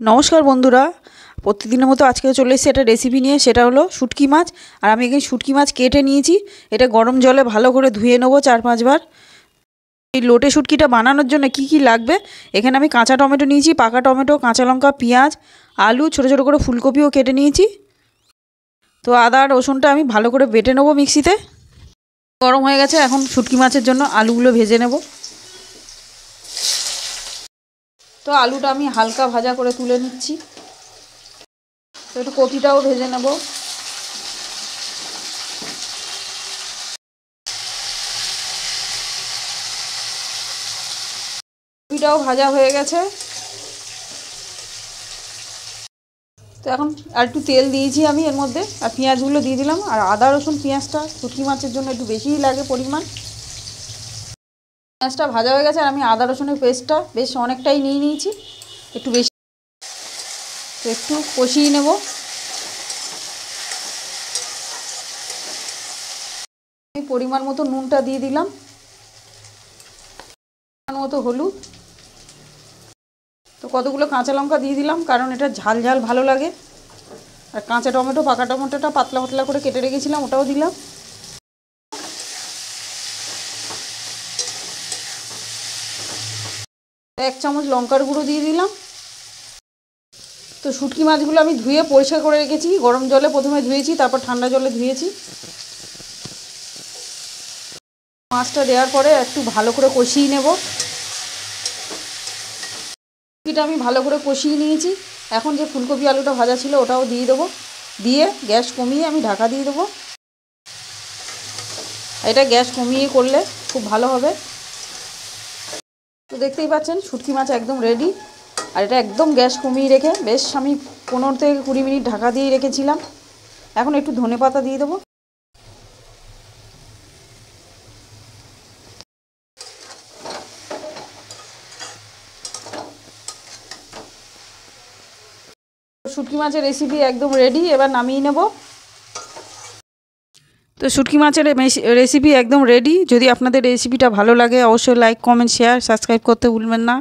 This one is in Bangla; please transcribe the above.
নমস্কার বন্ধুরা, প্রতিদিনের মতো আজকেও চলে এসেছি একটা রেসিপি নিয়ে। সেটা হলো শুটকি মাছ। আর আমি এখানে শুটকি মাছ কেটে নিয়েছি। এটা গরম জলে ভালো করে ধুয়ে নেবো 4-5 বার। এই লোটে শুটকিটা বানানোর জন্য কি কি লাগবে, এখানে আমি কাঁচা টমেটো নিয়েছি, পাকা টমেটো, কাঁচা লঙ্কা, পেঁয়াজ, আলু, ছোটো ছোটো করে ফুলকপিও কেটে নিয়েছি। তো আদা আর রসুনটা আমি ভালো করে বেটে নেবো মিক্সিতে। গরম হয়ে গেছে, এখন শুটকি মাছের জন্য আলুগুলো ভেজে নেব। তো আলুটা আমি হালকা ভাজা করে তুলে নিচ্ছি। তো একটু কপিটাও ভেজে নেব। কপিটাও ভাজা হয়ে গেছে। তো এখন আর একটু তেল দিয়েছি আমি এর মধ্যে, আর পেঁয়াজগুলো দিয়ে দিলাম। আর আদা রসুন পেঁয়াজটা শুটকি মাছের জন্য একটু বেশিই লাগে পরিমাণ। পেঁয়াজটা ভাজা হয়ে গেছে, আর আমি আদা রসুনের পেস্টটা বেশ অনেকটাই নিয়ে নিয়েছি, একটু বেশি। তো একটু কষিয়ে নেব। আমি পরিমাণ মতো নুনটা দিয়ে দিলাম, পরিমাণ মতো হলুদ। তো কতগুলো কাঁচা লঙ্কা দিয়ে দিলাম, কারণ এটা ঝাল ঝাল ভালো লাগে। আর কাঁচা টমেটো, পাকা টমেটোটা পাতলা পাতলা করে কেটে রেখেছিলাম, ওটাও দিলাম। 1 চামচ লঙ্কার গুঁড়ো দিয়ে দিলাম। তো শুটকি মাছগুলো আমি ধুয়ে পরিষ্কার করে রেখেছি, গরম জলে প্রথমে ধুয়েছি, তারপর ঠান্ডা জলে ধুয়েছি। মাছটা দেওয়ার পরে একটু ভালো করে কষিয়ে নেব। শুটকিটা আমি ভালো করে কষিয়ে নিয়েছি। এখন যে ফুলকপি আলুটা ভাজা ছিল ওটাও দিয়ে দেবো, দিয়ে গ্যাস কমিয়ে আমি ঢাকা দিয়ে দেবো। এটা গ্যাস কমিয়ে করলে খুব ভালো হবে। তো দেখতেই পাচ্ছেন শুটকি মাছ একদম রেডি। আর এটা একদম গ্যাস কমিয়ে রেখে বেশ আমি 15 থেকে 20 মিনিট ঢাকা দিয়ে রেখেছিলাম। এখন একটু ধনেপাতা দিয়ে দেবো। শুটকি মাছের রেসিপি একদম রেডি, এবার নামিয়ে নেব। তো শুটকি মাছের রেসিপি একদম রেডি। যদি আপনাদের রেসিপিটা ভালো লাগে অবশ্যই লাইক, কমেন্ট, শেয়ার, সাবস্ক্রাইব করতে ভুলবেন না।